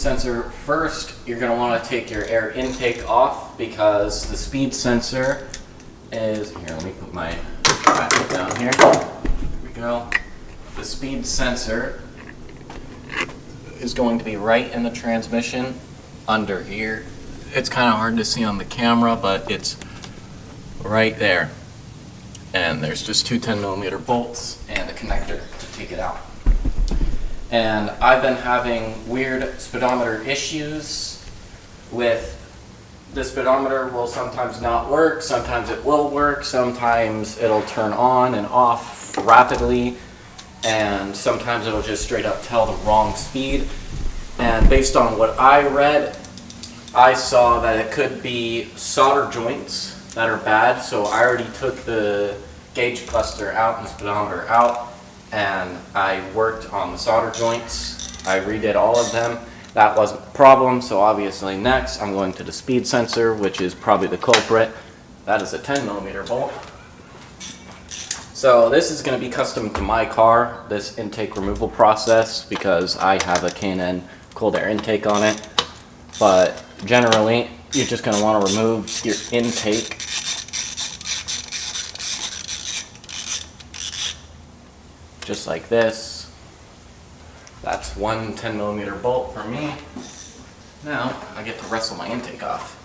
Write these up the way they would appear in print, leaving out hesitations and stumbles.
sensor, first you're going to want to take your air intake off because the speed sensor is, here let me put my bracket down here, there we go. The speed sensor is going to be right in the transmission under here. It's kind of hard to see on the camera, but it's right there. And there's just two 10mm bolts and a connector to take it out. And I've been having weird speedometer issues with the speedometer will sometimes not work, sometimes it will work, sometimes it'll turn on and off rapidly, and sometimes it'll just straight up tell the wrong speed. And based on what I read, I saw that it could be solder joints that are bad, so I already took the gauge cluster out and the speedometer out, and I worked on the solder joints. I redid all of them. That wasn't a problem, so obviously next I'm going to the speed sensor, which is probably the culprit. That is a 10mm bolt. So this is going to be custom to my car, this intake removal process, because I have a K&N cold air intake on it. But generally, you're just going to want to remove your intake. Just like this. That's one 10mm bolt for me. Now I get to wrestle my intake off.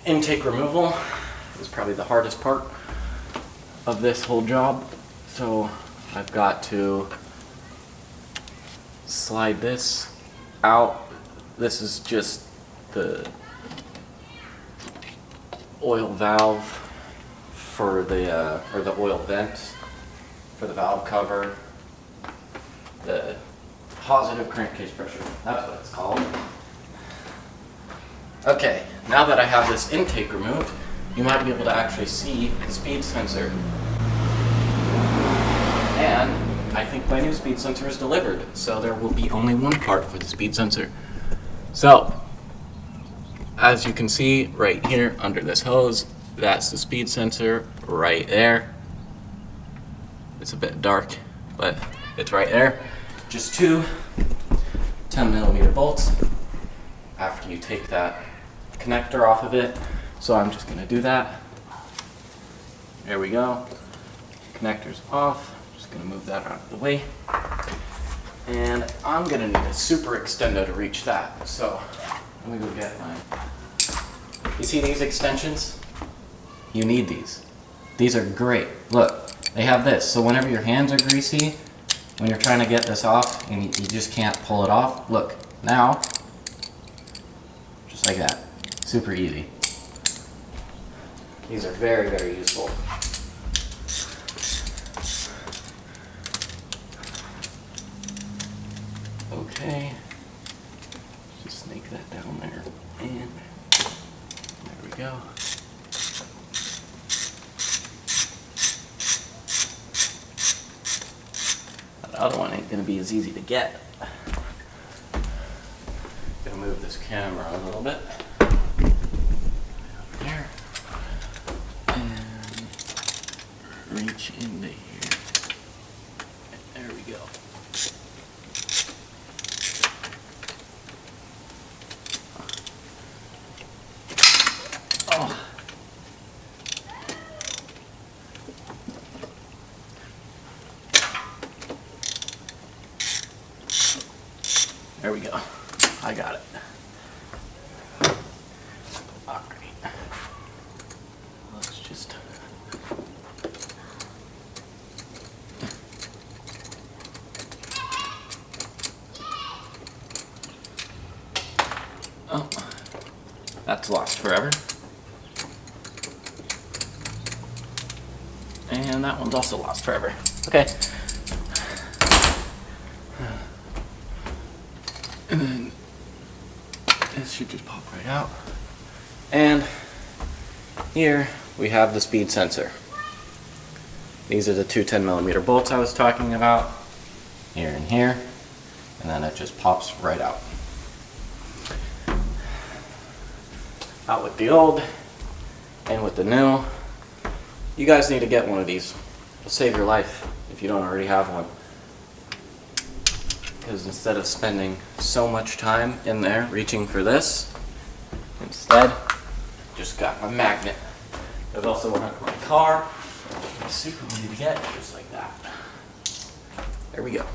Intake removal is probably the hardest part of this whole job. So I've got to slide this out. This is just the oil valve for the or the oil vent for the valve cover. The positive crankcase pressure, that's what it's called. Okay, now that I have this intake removed, you might be able to actually see the speed sensor. And I think my new speed sensor is delivered, so there will be only one part for the speed sensor. So, as you can see right here under this hose, that's the speed sensor right there. It's a bit dark, but it's right there. Just two 10mm bolts after you take that connector off of it. So I'm just going to do that. There we go. Connector's off. Just going to move that out of the way. And I'm going to need a super extendo to reach that. So let me go get mine. You see these extensions? You need these. These are great. Look, they have this. So whenever your hands are greasy, when you're trying to get this off and you just can't pull it off, look, now, just like that. Super easy. These are very, very useful. Okay, just snake that down there, and there we go. The other one ain't gonna be as easy to get. Gonna move this camera a little bit. There. And reach into here. There we go. Oh. There we go. I got it. Alright. Let's just... Oh. That's lost forever. And that one's also lost forever. Okay. And then this should just pop right out. And here we have the speed sensor. These are the two 10mm bolts I was talking about. Here and here. And then it just pops right out. Out with the old, in with the new. You guys need to get one of these. It'll save your life if you don't already have one. because instead of spending so much time in there reaching for this, instead, just got my magnet. There's also one under my car. Super easy to get, just like that. There we go.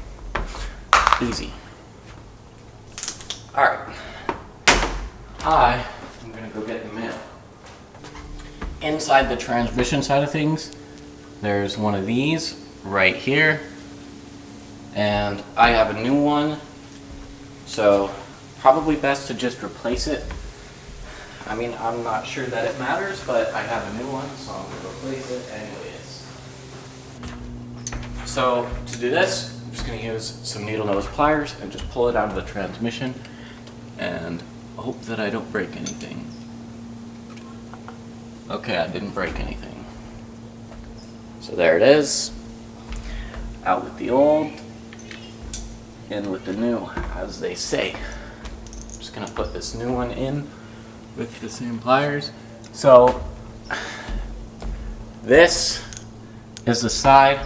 Easy. Alright. I am going to go get the mail. Inside the transmission side of things, there's one of these right here. And I have a new one, so probably best to just replace it. I mean, I'm not sure that it matters, but I have a new one, so I'm going to replace it anyways. So to do this, I'm just going to use some needle nose pliers and just pull it out of the transmission and hope that I don't break anything. Okay, I didn't break anything. So there it is. Out with the old, in with the new, as they say. I'm just going to put this new one in with the same pliers. So this is the side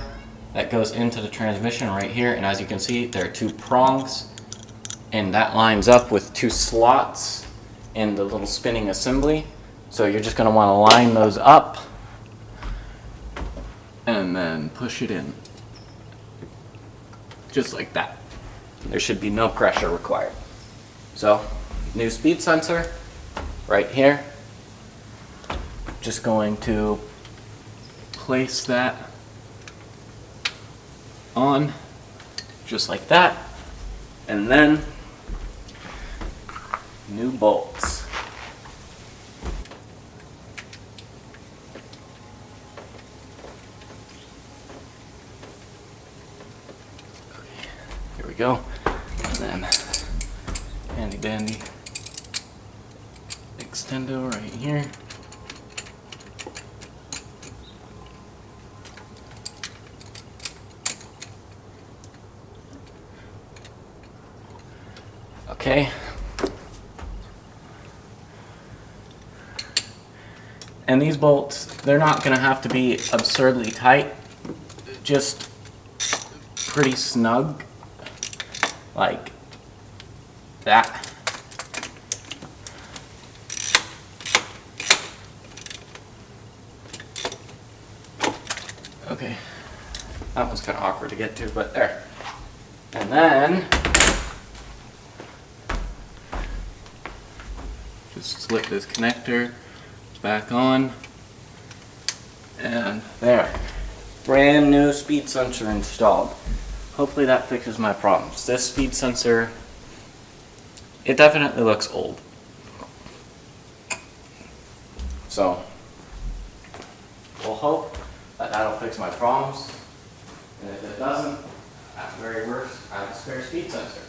that goes into the transmission right here, and as you can see there are two prongs, and that lines up with two slots in the little spinning assembly. So you're just going to want to line those up and then push it in just like that. There should be no pressure required. So new speed sensor right here. Just going to place that on just like that, and then new bolts. Okay, here we go, and then handy dandy extendo right here. Okay. And these bolts, they're not going to have to be absurdly tight, just pretty snug, like that. Okay, that one's kind of awkward to get to, but there. And then just slip this connector back on, and there. Brand new speed sensor installed. Hopefully that fixes my problems. This speed sensor, it definitely looks old. So we'll hope that that'll fix my problems. And if it doesn't, at the very worst, I have a spare speed sensor.